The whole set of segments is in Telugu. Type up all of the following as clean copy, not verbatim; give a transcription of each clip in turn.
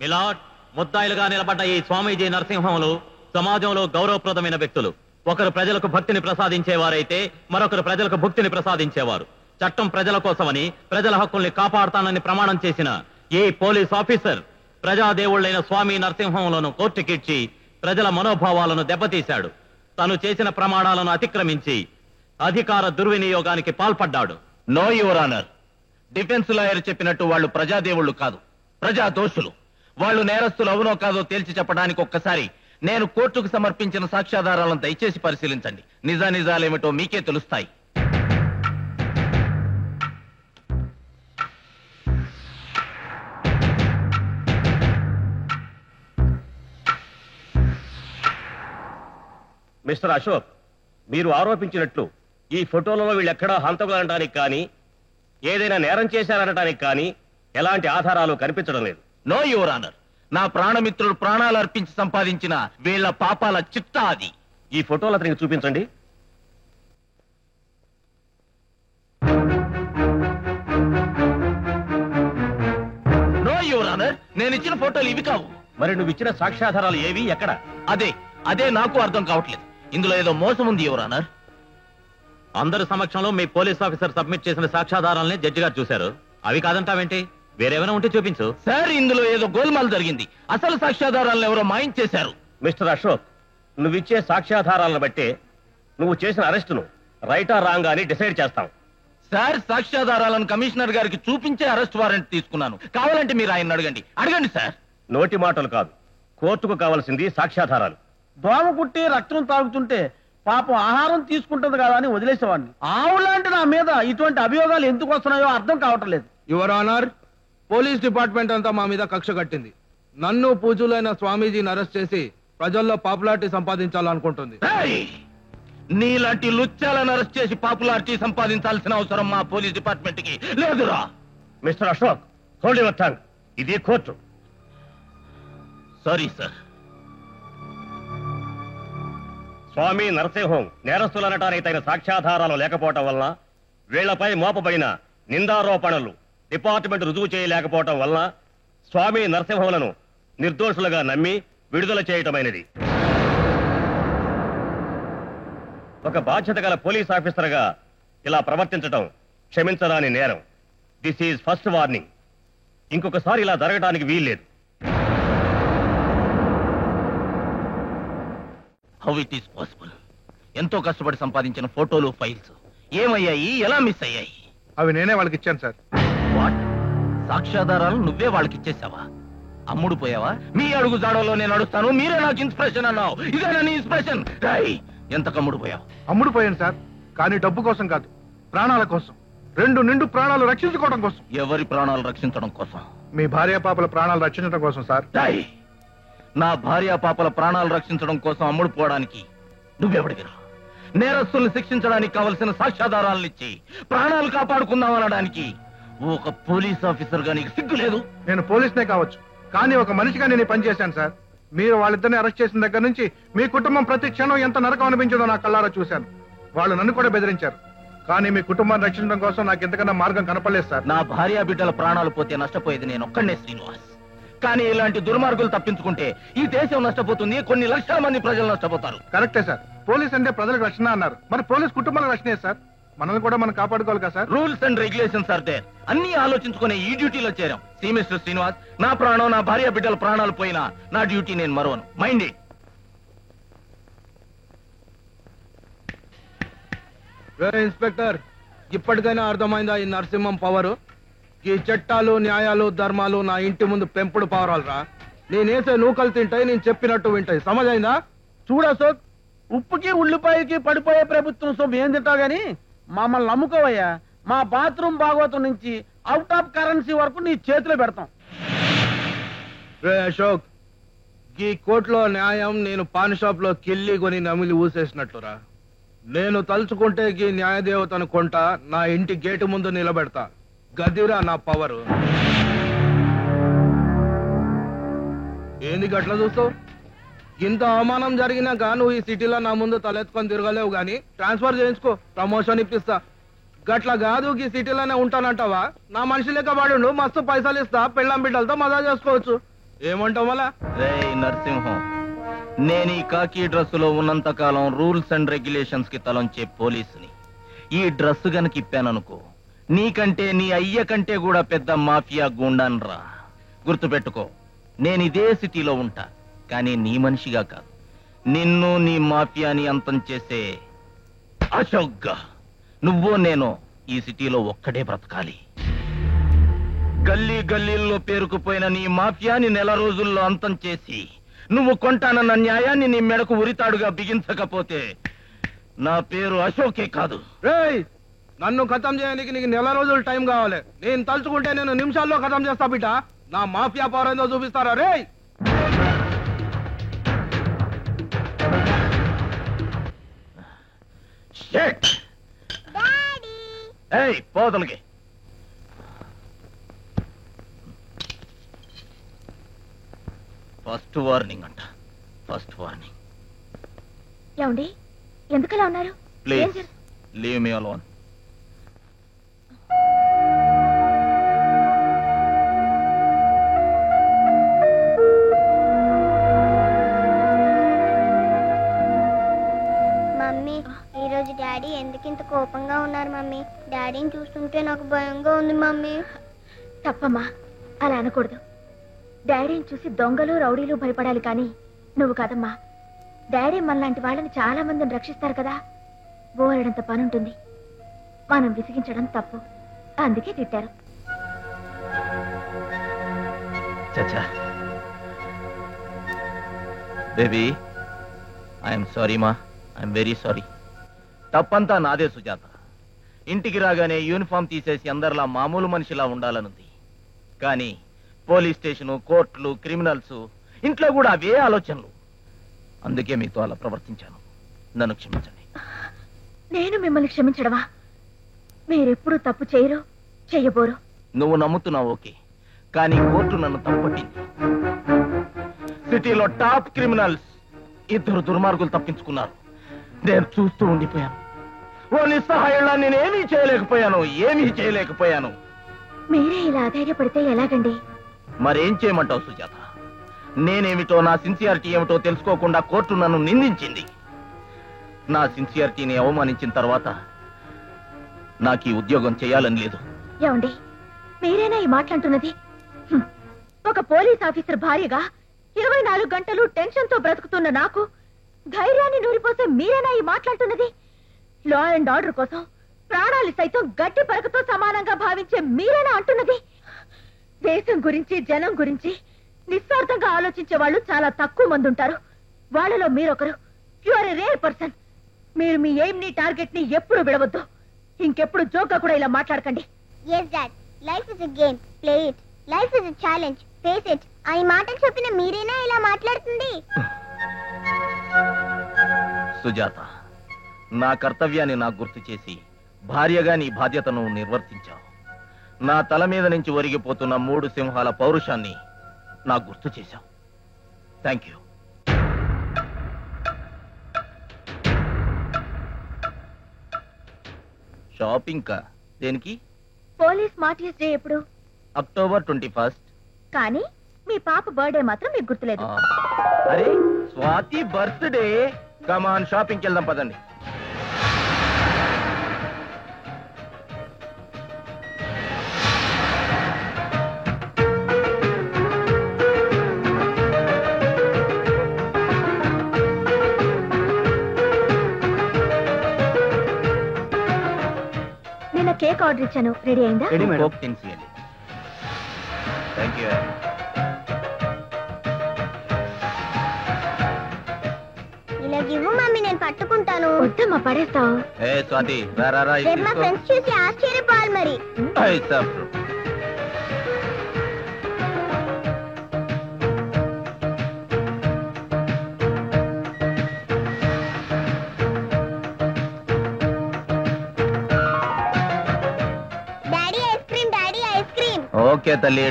మిలాడ్ ముద్దాయిలుగా నిలబడ్డ ఈ స్వామీజీ నరసింహంలు సమాజంలో గౌరవప్రదమైన వ్యక్తులు. ఒకరు ప్రజలకు భక్తిని ప్రసాదించేవారైతే మరొకరు ప్రజలకు భుక్తిని ప్రసాదించేవారు. చట్టం ప్రజల కోసమని ప్రజల హక్కుల్ని కాపాడుతానని ప్రమాణం చేసిన ఈ పోలీస్ ఆఫీసర్ ప్రజాదేవుళ్లైన స్వామి నరసింహంలను కోర్టుకిచ్చి ప్రజల మనోభావాలను దెబ్బతీశాడు. తను చేసిన ప్రమాణాలను అతిక్రమించి అధికార దుర్వినియోగానికి పాల్పడ్డాడు. No your honour, defence lawyer చెప్పినట్టు వాళ్ళు ప్రజాదేవుళ్ళు కాదు, ప్రజా దోషులు. వాళ్ళు నేరస్తులు అవునో కాదో తేల్చి చెప్పడానికి ఒక్కసారి నేను కోర్టుకు సమర్పించిన సాక్ష్యాధారాలను దయచేసి పరిశీలించండి. నిజానిజాలేమిటో మీకే తెలుస్తాయి. మిస్టర్ అశోక్, మీరు ఆరోపించినట్లు ఈ ఫోటోలలో వీళ్ళెక్కడా హంతకులనడానికి కానీ ఏదైనా నేరం చేశారనడానికి కానీ ఎలాంటి ఆధారాలు కనిపించడం లేదు. నో యువర్ ఆనర్, నా ప్రాణమిత్రుడు ప్రాణాలు అర్పించి సంపాదించిన వీళ్ల పాపాల చిట్టా అది. ఈ ఫోటోలు అతనికి చూపించండి. నో యువర్ ఆనర్, నేను ఇచ్చిన ఫోటోలు ఇవి కావు. మరి నువ్వు ఇచ్చిన సాక్ష్యాధారాలు ఏవి, ఎక్కడ? అదే నాకు అర్థం కావట్లేదు. ఇందులో ఏదో మోసం ఉంది యువర్ ఆనర్. అందరి సమక్షంలో మీ పోలీస్ ఆఫీసర్ సబ్మిట్ చేసిన సాక్ష్యాధారాలని జడ్జి గారు చూశారు. అవి కాదంటావేంటి? వేరేమైనా ఉంటే చూపించు. సార్, ఇందులో ఏదో గోల్మాల్ జరిగింది. అసలు సాక్ష్యాధారాలను ఎవరో మాయించేశారు. మిస్టర్ అశోక్, నువ్విచ్చే సాక్ష్యాధారాలను బట్టే నువ్వు చేసిన అరెస్టును రైటా రాంగ్ అని డిసైడ్ చేస్తాం. సార్, సాక్ష్యాధారాలను కమిషనర్ గారికి చూపించే అరెస్ట్ వారెంట్ తీసుకున్నాను. కావాలంటే మీరు ఆయన అడగండి సార్. నోటి మాటలు కాదు, కోర్టుకు కావాల్సింది సాక్ష్యాధారాలు. దోమ కుట్టి రక్తం తాగుతుంటే పాపం ఆహారం తీసుకుంటుంది కదా అని వదిలేసేవాడిని. ఆవులాంటి నా మీద ఇటువంటి అభియోగాలు ఎందుకు వస్తున్నాయో అర్థం కావటం లేదు. యువర్ ఆనర్, పోలీస్ డిపార్ట్మెంట్ అంతా మా మీద కక్ష కట్టింది. నన్ను పూజలైన స్వామీజీని అరెస్ట్ చేసి ప్రజల్లో పాపులారిటీ సంపాదించాలనుకుంటుంది. నీలాంటి లుచ్చాలను అరెస్ట్ చేసి పాపులారిటీ సంపాదించాల్సిన అవసరం మా పోలీస్ డిపార్ట్మెంట్ కి లేదురా. Mr Ashok, hold your tongue. ఇది court. Sorry sir. Swami Narasimham నేరస్తులనటానికి తగిన సాక్ష్యాధారాలు లేకపోవటం వలన, వీళ్లపై మోపబడిన నిందారోపణలు డిపార్ట్మెంట్ రుజువు చేయలేకపోవటం వలన స్వామి నరసింహంలను నిర్దోషులుగా నమ్మి విడుదల చేయటమైనది. ఒక బాధ్యత గల పోలీస్ ఆఫీసర్గా ఇలా ప్రవర్తించటం క్షమించరాని నేరం. This is first warning. ఇంకొకసారి ఇలా జరగడానికి వీల్లేదు. How it is possible? ఎంతో కష్టపడి సంపాదించిన ఫోటోలు, ఫైల్స్ ఏమయ్యాయి? ఎలా మిస్ అయ్యాయి? అవి నేనే వాళ్ళకి ఇచ్చాను సార్. వాట్? సాక్ష్యాధారాలు నువ్వే వాళ్ళకి ఇచ్చేసావా? అమ్ముడు పోయావా? మీ అడుగు జాడలో నేను అడుగుతాను, మీరే నాకు ఇన్స్పిరేషన్ అన్నావు. ఇదేనా నీ ఇన్స్పిరేషన్? ఎంత కమ్ముడు పోయావు? అమ్ముడు పోయాను సార్, కానీ డబ్బు కోసం కాదు, ప్రాణాల కోసం. 2 నిండు ప్రాణాలు రక్షించుకోవడం కోసం. ఎవరి ప్రాణాలు రక్షించడం కోసం? మీ భార్య పాపల ప్రాణాలు రక్షించడం కోసం సార్. నా భార్య పాపల ప్రాణాలు రక్షించడం కోసం అమ్ముడు పోవడానికి నువ్వెవడిగిరా? నేరస్తుల్ని శిక్షించడానికి కావలసిన సాక్ష్యాధారాలను ఇచ్చి ప్రాణాలు కాపాడుకుందామనడానికి ఒక పోలీస్ ఆఫీసర్ గా నీకు సిగ్గు లేదు? నేను పోలీసునే కావచ్చు, కానీ ఒక మనిషిగా నేను పని చేశాను సార్. మీరు వాళ్ళిద్దరిని అరెస్ట్ చేసిన దగ్గర నుంచి మీ కుటుంబం ప్రతి క్షణం ఎంత నరకం అనిపించిందో నా కళ్ళారా చూశాను. వాళ్ళు నన్ను కూడా బెదిరించారు, కానీ మీ కుటుంబాన్ని రక్షించడం కోసం నాకు ఎంతకన్నా మార్గం కనపడలేదు సార్. నా భార్య బిడ్డల ప్రాణాలు పోతే నష్టపోయేది నేను ఒక్కడే శ్రీనివాస్. కానీ ఇలాంటి దుర్మార్గులు తప్పించుకుంటే ఈ దేశం నష్టపోతుంది, కొన్ని లక్షల మంది ప్రజలు నష్టపోతారు. కరెక్టే సార్. పోలీస్ అంటే ప్రజలకు రక్షణ అన్నారు, మరి పోలీస్ కుటుంబాలకు రక్షణ సార్. మనల్ని కూడా మనం కాపాడుకోవాలి కదా sir. Rules and regulations are there. అన్ని ఆలోచించుకునే ఈ డ్యూటీలో చేరాం. సి మిస్టర్ శ్రీనివాస్, నా ప్రాణం, నా భార్య బిడ్డల ప్రాణాలు పోయినా నా డ్యూటీ నేను మరవను. Mind it. ఇన్స్పెక్టర్, ఇప్పటికైనా అర్థమైందా ఈ నరసింహం పవరు? ఈ చట్టాలు, న్యాయాలు, ధర్మాలు నా ఇంటి ముందు పెంపుడు పావురాలరా. నేనేసే నూకలు తింటాయి, నేను చెప్పినట్టు వింటాయి. సమజైందా? చూడసోక్, ఉప్పుకి ఉల్లిపాయకి పడిపోయే ప్రభుత్వం సొమ్ము ఏం తింటావు గాని మమ్మల్ని నమ్ముకోవయ్యా. మా బాత్రూమ్ భాగవతం నుంచి అవుట్ ఆఫ్ కరెన్సీ వరకు నీ చేతిలో పెడతాం. అశోక్, ఈ కోర్టులో న్యాయం నేను పాన్ షాప్ లో కిల్లి కొని నమిలి ఊసేసినట్లురా. నేను తలుచుకుంటే ఈ న్యాయదేవతను కొంటా, నా ఇంటి గేటు ముందు నిలబెడతా. గదిరా నా పవరు. ఏంది గట్ల చూస్తావు? ఇంత అవమానం జరిగినాక నువ్వు ఈ సిటీలో నా ముందు తలెత్తుకొని తిరగలేవు గాని ట్రాన్స్ఫర్ చేయించుకో, ప్రమోషన్ ఇప్పిస్తా. గట్ల కాదు ఈ సిటీలోనే ఉంటానంటావా? నా మనిషి లెక్క వాడు, మస్తు పైసలు ఇస్తా, పెళ్ళాం బిడ్డలతో మజా చేసుకోవచ్చు. ఏమంటావు మళ్ళా? రేయ్ నరసింహం, నేను ఈ కాకి డ్రెస్సులో ఉన్నంత కాలం రూల్స్ అండ్ రెగ్యులేషన్స్ కి తలంచే పోలీసుని. ఈ డ్రెస్ గనక ఇప్పాననుకో, నీకంటే నీ అయ్య కంటే కూడా పెద్ద మాఫియా గుండాన్రా. గుర్తుపెట్టుకో, నేను ఇదే సిటీలో ఉంటా, కానీ నీ మనిషిగా కాదు, నిన్ను నీ మాఫియాని అంతం చేసే అశోక్గా నువ్వో నేను ఈ సిటీలో ఒక్కడే బ్రతకాలి. గల్లీ గల్లీల్లో పేరుకుపోయిన నీ మాఫియాని నెల రోజుల్లో అంతం చేసి నువ్వు కొంటానన్న న్యాయాన్ని నీ మెడకు ఉరితాడుగా బిగించకపోతే నా పేరు అశోకే కాదు. రేయ్, నన్ను ఖతం చేయడానికి నీకు నెల రోజులు టైం కావాలి. నేను తలుచుకుంటే నేను నిమిషాల్లో ఖతం చేస్తా బిడ్డ. నా మాఫియా పవర్ ఏందో చూపిస్తారా? రేయ్ పోదలకి ఫస్ట్ వార్నింగ్ అంట, ఫస్ట్ వార్నింగ్. ఏమండి, ఎందుకలా ఉన్నారు? Please leave me alone. Mummy, ఈరోజు డాడీ ఎందుకింత కోపంగా ఉన్నారు మమ్మీ? డాడీని చూస్తుంటే నాకు భయంగా ఉంది మమ్మీ. తప్పమ్మా, అలా అనకూడదు. డాడీని చూసి దొంగలు రౌడీలు భయపడాలి కానీ నువ్వు కాదమ్మా. డాడీ మనలాంటి వాళ్ళని చాలా మందిని రక్షిస్తారు కదా. బోరడంత పనుంటుంది, మనం విసిగించడం తప్పు, అందుకే తిట్టారు. చచ్చా బేబీ, ఐఎమ్ సారీ మా, ఐఎమ్ వెరీ సారీ. తప్పంతా నాదే సుజాత. ఇంటికి రాగానే యూనిఫామ్ తీసేసి అందరిలా మామూలు మనిషిలా ఉండాలనుంది, కానీ పోలీస్ స్టేషను, కోర్టులు, క్రిమినల్స్, ఇంట్లో కూడా అవే ఆలోచనలు. అందుకే మీతో అలా ప్రవర్తించాను. నన్ను క్షమించండి. నేను మిమ్మల్ని క్షమించడమా? మీరెప్పుడు తప్పు చేయరు, చెయ్యబోరు. నువ్వు నమ్ముతున్నావు ఓకే, కానీ కోర్టు నన్ను తప్పట్టింది. సిటీలో టాప్ క్రిమినల్స్ 2 దుర్మార్గులు తప్పించుకున్నారు. నేను చూస్తూ ఉండిపోయాను. ఓ నిస్సహాయంగా నేనేమీ చేయలేకపోయాను. మీరే ఇలా అధైర్యపడితే ఎలాగండి? మరేం చేయమంటావు సుజాత? నేనేమిటో, నా సిన్సియారిటీ ఏమిటో తెలుసుకోకుండా కోర్టు నన్ను నిందించింది. నా సిన్సియారిటీని అవమానించిన తర్వాత నాకు ఈ ఉద్యోగం చేయాలని లేదు. ఏమండి, మీరేనా ఈ మాట్లాడుతున్నది? ఒక పోలీస్ ఆఫీసర్ భార్యగా 24 గంటలు టెన్షన్ తో బ్రతుకుతున్న నాకు ధైర్యాన్ని నూరిపోసే మీరేనా ఈ మాట్లాడుతున్నది? లా అండ్ ఆర్డర్ కోసం ప్రాణాలు సైతం గట్టి పరకతో సమానంగా భావించే మీరేనా అంటున్నది? దేశం గురించి, జనం గురించి నిస్వార్థంగా ఆలోచించే వాళ్ళు చాలా తక్కువ మంది ఉంటారు. వాళ్ళలో మీరొకరు. You are a rare person. మీరు మీ ఎయిమ్ ని, టార్గెట్ ని ఎప్పుడు విడవద్దు. ఇంకెప్పుడు జోక్గా కూడా ఇలా మాట్లాడకండి. yes dad, life is a game, play it. life is a challenge, face it. ఈ మాటలు చెప్పిన మీరేనా ఇలా మాట్లాడుతుంది? సుజాత, నా కర్తవ్యాన్ని నాకు గుర్తు చేసి భార్యగా నీ బాధ్యతను నిర్వర్తించావు. నా తల మీద నుంచి ఒరిగిపోతున్న 3 సింహాల పౌరుషాన్ని నాకు గుర్తు చేశావు. Thank you. షాపింగ్ కా? దేనికి? పోలీస్ మార్టియర్స్ డే ఎప్పుడు? అక్టోబర్ 21. కానీ మీ పాప బర్త్డే మాత్రం మీకు గుర్తులేదు. అరే స్వాతి బర్త్డే. కమాన్, షాపింగ్కి వెళ్దాం పదండి. నిన్న కేక్ ఆర్డర్ ఇచ్చాను, రెడీ అయిందా? Thank you. ఇలా ఇవ్వు మమ్మీ, నేను పట్టుకుంటాను. వద్దమ్మా, పడేస్తావు. ఏ స్వాతి, రా రా రా, రేపు మా ఫ్రెండ్స్ చూసి ఆశ్చర్యపోవాలి మరి. Daddy ice cream, daddy ice cream. Okay తల్లి.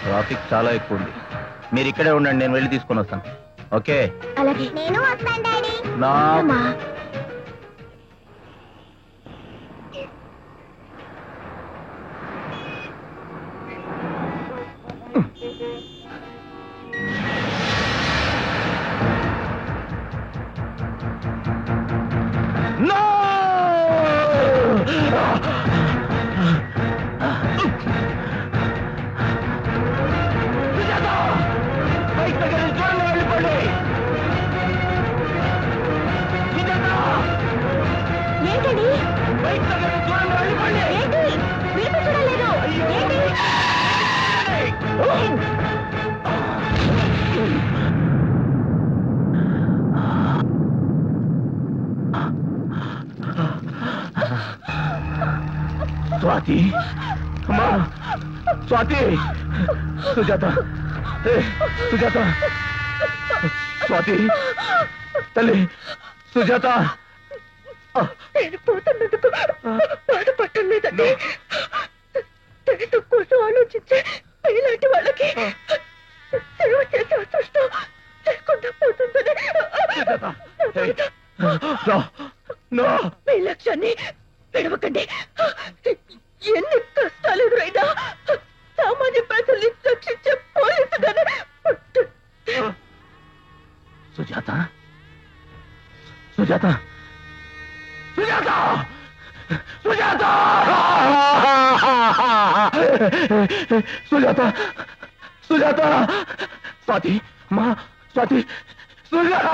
ట్రాఫిక్ చాలా ఎక్కువ ఉంది, మీరు ఇక్కడే ఉండండి, నేను వెళ్ళి తీసుకొని వస్తాను. ఓకే? అలాగే. నేను వస్తాను డాడీ. నా అమ్మా, ఏంటండి ఏంటి వినిపించడం లేదు ఏంటి స్వాతి అమ్మా స్వాతి సుజాత సుజాత స్వాతి తల్లి సుజాత నేను పోతున్నందుకు బాధపడటం లేదండి తనతో కోసం ఆలోచించే ఇలాంటి వాళ్ళకి సేవ చేసే అదృష్టం లేకుండా పోతుందని మీ లక్ష్యాన్ని విడవకండి. ఎన్ని కష్టాలు ఎదురైనా సామాన్య ప్రజల్ని రక్షించే పోలీసుగానే సుజాత సుజాత సుజాత సుజాత సుజాత సుజాత స్వాతి మా స్వాతి సుజాత